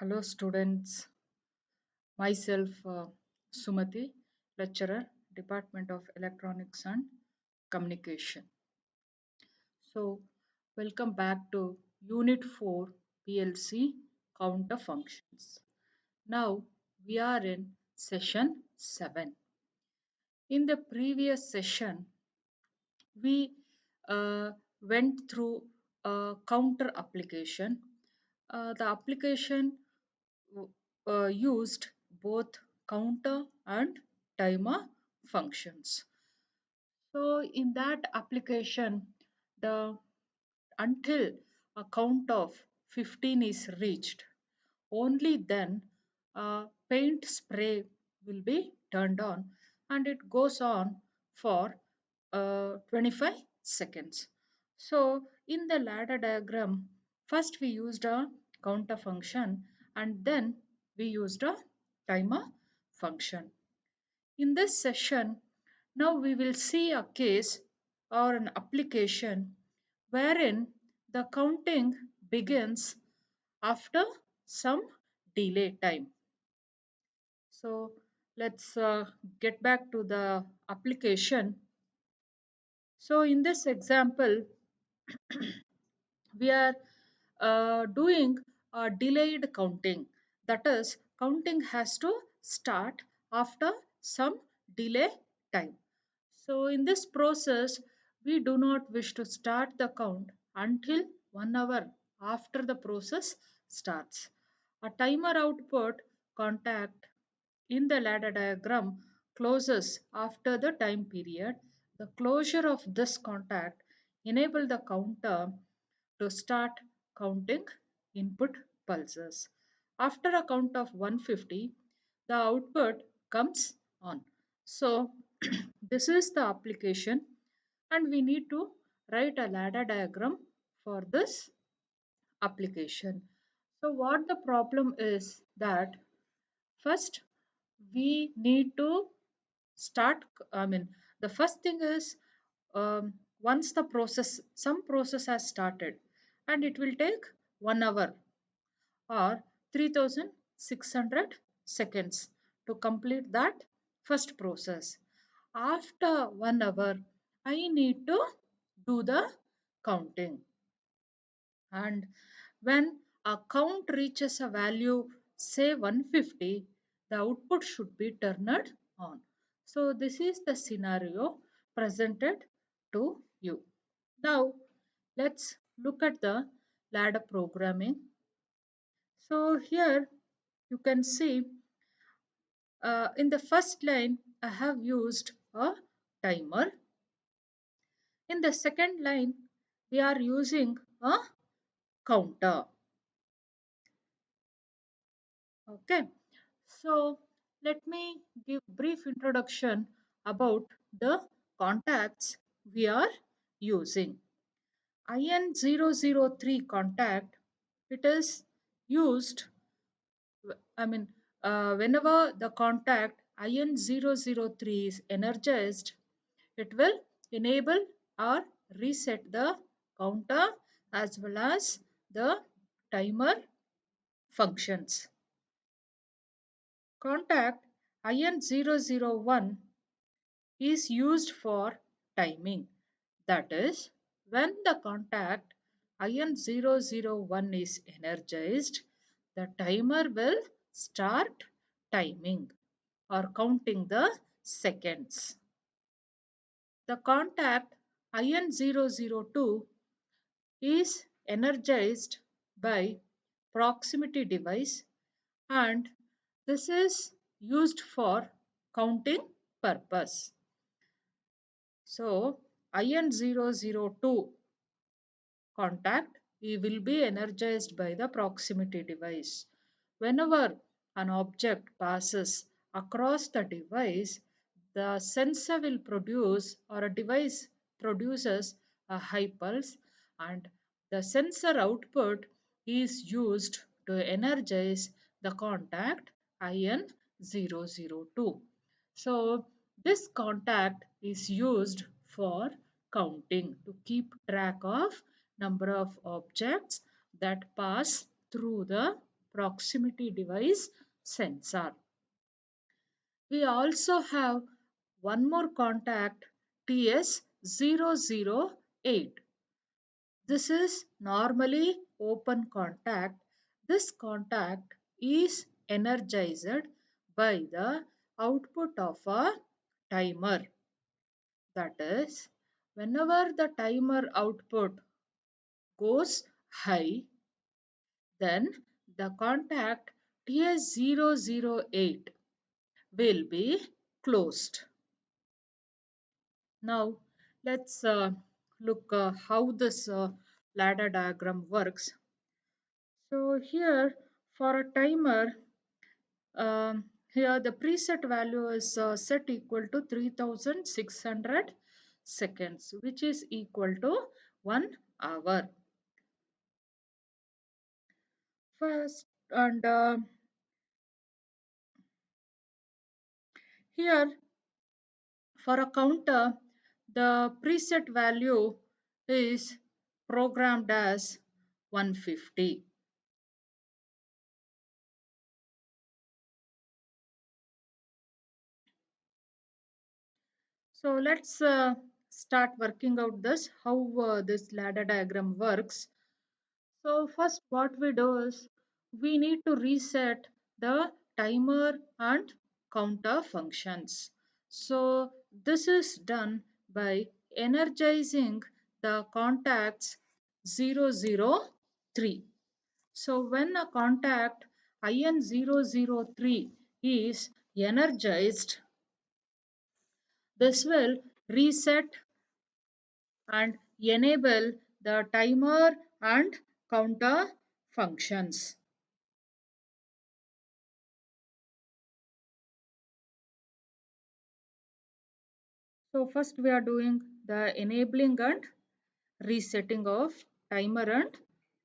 Hello, students. Myself, Sumati, lecturer, Department of Electronics and Communication. So, welcome back to Unit 4 PLC Counter Functions. Now, we are in session 7. In the previous session, we went through a counter application. The application used both counter and timer functions. So in that application, the until a count of 15 is reached, only then paint spray will be turned on and it goes on for 25 seconds. So in the ladder diagram, first we used a counter function and then we used a timer function. In this session, now we will see a case or an application wherein the counting begins after some delay time. So let's get back to the application. So in this example, we are doing a delayed counting. That is, counting has to start after some delay time. So in this process, we do not wish to start the count until 1 hour after the process starts. A timer output contact in the ladder diagram closes after the time period. The closure of this contact enable the counter to start counting input pulses. After a count of 150, the output comes on. So this is the application and we need to write a ladder diagram for this application. So what the problem is that first we need to start, the first thing is once the process, some process has started and it will take 1 hour or 3600 seconds to complete that first process. After 1 hour, I need to do the counting. And when a count reaches a value, say 150, the output should be turned on. So this is the scenario presented to you. Now let's look at the ladder programming. So here you can see in the first line I have used a timer. In the second line we are using a counter. Okay, so let me give brief introduction about the contacts we are using. IN003 contact, it is used, whenever the contact IN003 is energized, it will enable or reset the counter as well as the timer functions. Contact IN001 is used for timing. That is, when the contact IN001 is energized, the timer will start timing or counting the seconds. The contact IN002 is energized by proximity device and this is used for counting purpose. So IN002 contact will be energized by the proximity device. Whenever an object passes across the device, the sensor will produce or a device produces a high pulse and the sensor output is used to energize the contact IN002. So this contact is used for counting to keep track of number of objects that pass through the proximity device sensor. We also have one more contact, TS008. This is normally open contact. This contact is energized by the output of a timer. That is, whenever the timer output goes high, then the contact TS008 will be closed. Now, let's look how this ladder diagram works. So here, for a timer, here the preset value is set equal to 3600 seconds, which is equal to 1 hour. First, and here for a counter, the preset value is programmed as 150. So let's start working out this, how this ladder diagram works. So first what we do is we need to reset the timer and counter functions. So this is done by energizing the contacts 003. So when a contact IN003 is energized, this will reset and enable the timer and counter functions. So first we are doing the enabling and resetting of timer and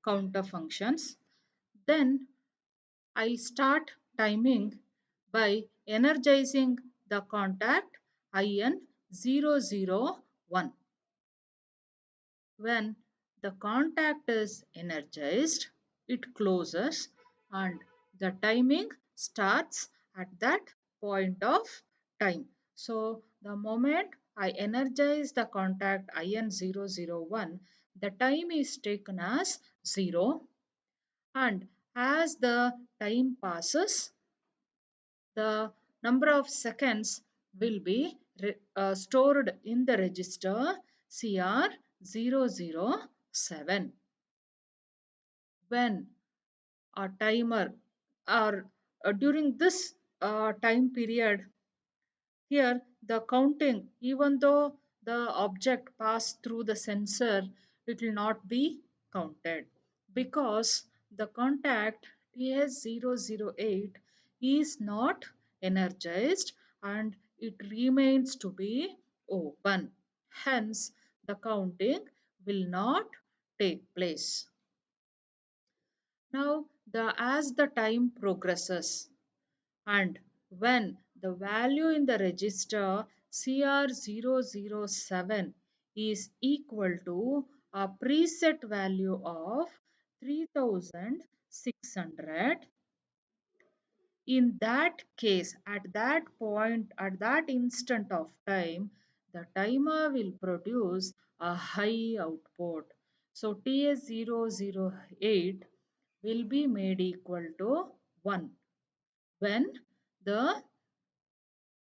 counter functions. Then I'll start timing by energizing the contact IN001. When the contact is energized, it closes and the timing starts at that point of time. So the moment I energize the contact IN001, the time is taken as 0, and as the time passes, the number of seconds will be stored in the register CR007. When a timer or during this time period, here the counting, even though the object passed through the sensor, it will not be counted because the contact TS008 is not energized and it remains to be open. Hence, the counting will not take place. Now, as the time progresses, and when the value in the register CR007 is equal to a preset value of 3600, in that case, at that point, at that instant of time, the timer will produce a high output. So TS008 will be made equal to 1 when the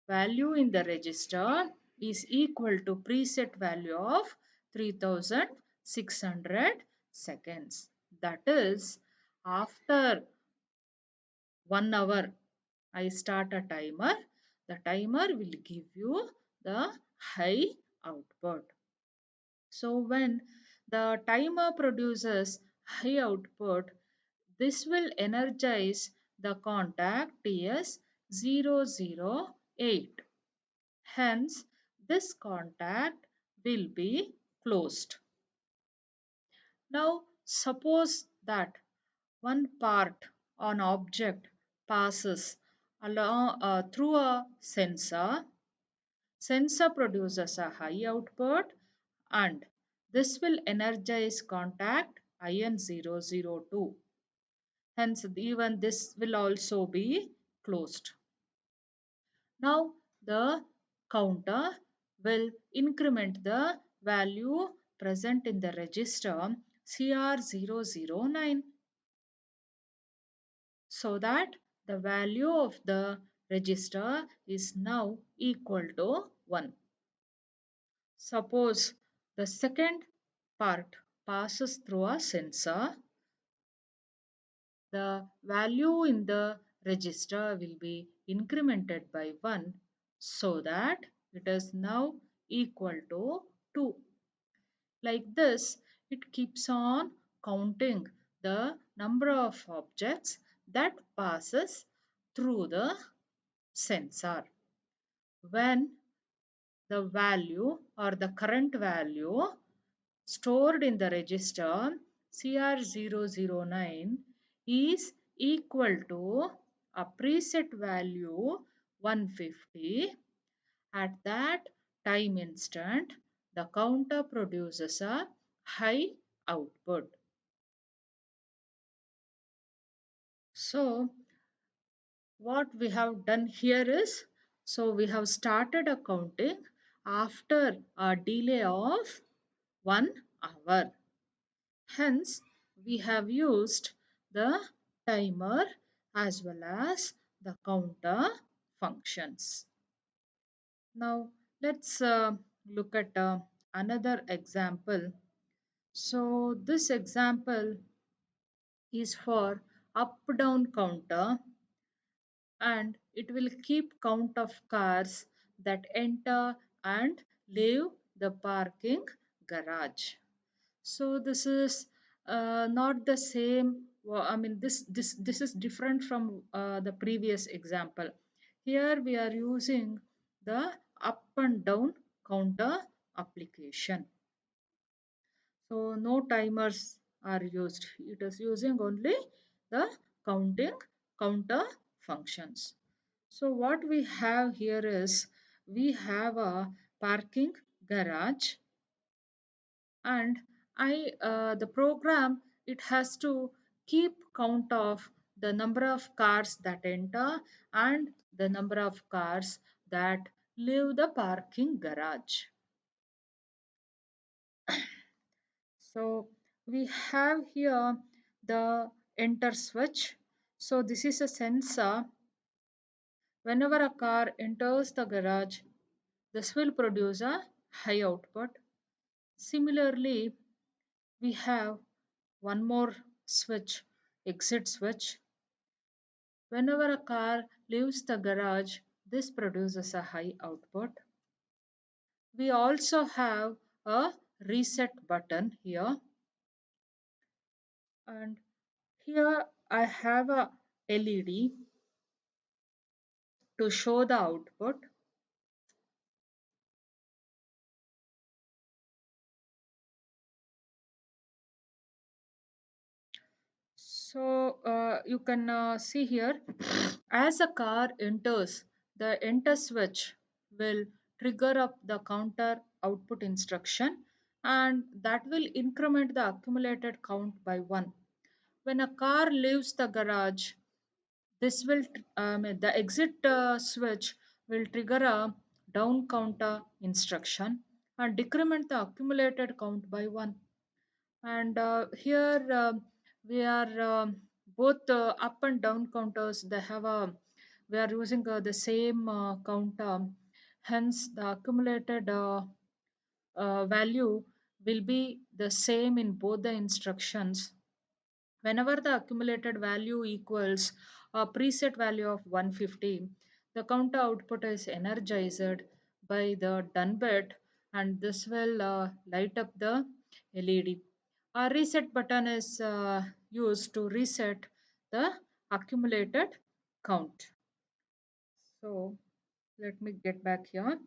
value in the register is equal to preset value of 3600 seconds. That is, after 1 hour, I start a timer. The timer will give you the high output. So when the timer produces high output, this will energize the contact TS008. Hence, this contact will be closed. Now, suppose that one part on object passes along through a sensor. Sensor produces a high output and this will energize contact IN002. Hence, even this will also be closed. Now, the counter will increment the value present in the register CR009 so that the value of the register is now equal to 1. Suppose the second part passes through a sensor, the value in the register will be incremented by 1 so that it is now equal to 2. Like this, it keeps on counting the number of objects that passes through the sensor. When the value or the current value stored in the register CR009 is equal to a preset value 150. At that time instant, the counter produces a high output. So, what we have done here is, so we have started a counting after a delay of 1 hour. Hence, we have used the timer as well as the counter functions. Now, let's look at another example. So, this example is for up down counter, and it will keep count of cars that enter and leave the parking garage. So this is not the same. I mean, this is different from the previous example. Here we are using the up and down counter application. So no timers are used. It is using only the counting counter functions. So what we have here is, we have a parking garage, and the program, it has to keep count of the number of cars that enter and the number of cars that leave the parking garage. So we have here the enter switch. So this is a sensor. Whenever a car enters the garage, this will produce a high output. Similarly, we have one more switch, exit switch. Whenever a car leaves the garage, this produces a high output. We also have a reset button here, and here I have a LED to show the output. So you can see here, as a car enters, the enter switch will trigger up the counter output instruction, and that will increment the accumulated count by 1. When a car leaves the garage, this will the exit switch will trigger a down counter instruction and decrement the accumulated count by 1. And here we are both up and down counters, they have a, we are using the same counter. Hence the accumulated value will be the same in both the instructions. Whenever the accumulated value equals a preset value of 150, the counter output is energized by the done bit, and this will light up the LED. A reset button is used to reset the accumulated count. So let me get back here.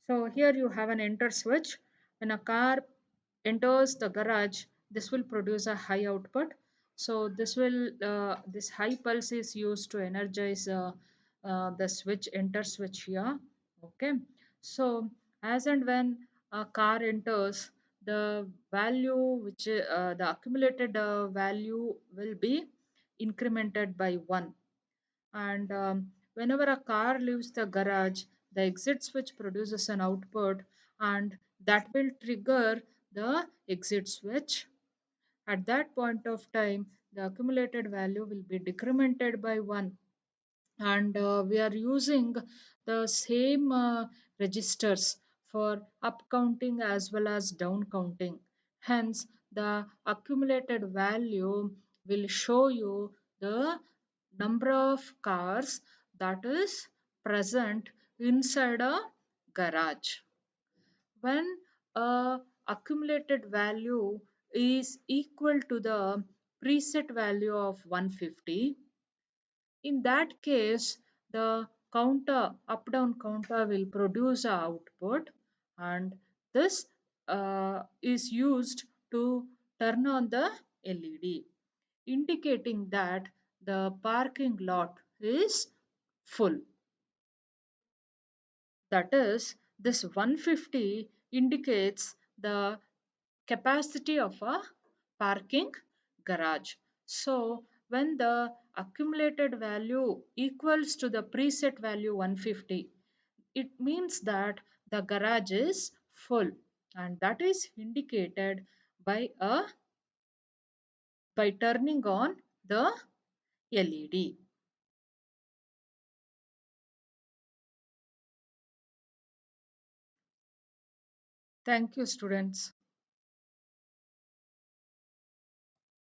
So here you have an enter switch. When a car enters the garage, this will produce a high output. So this high pulse is used to energize the switch, enter switch here. Okay. So as and when a car enters, the value which the accumulated value will be incremented by 1. And whenever a car leaves the garage, the exit switch produces an output, and that will trigger the exit switch. At that point of time, the accumulated value will be decremented by 1, and we are using the same registers for up counting as well as down counting. Hence, the accumulated value will show you the number of cars that is present inside a garage. When a accumulated value is equal to the preset value of 150, in that case, the counter, up down counter will produce a output, and this is used to turn on the LED, indicating that the parking lot is full. That is, this 150 indicates the capacity of a parking garage. So when the accumulated value equals to the preset value 150, it means that the garage is full, and that is indicated by a by turning on the LED. Thank you, students.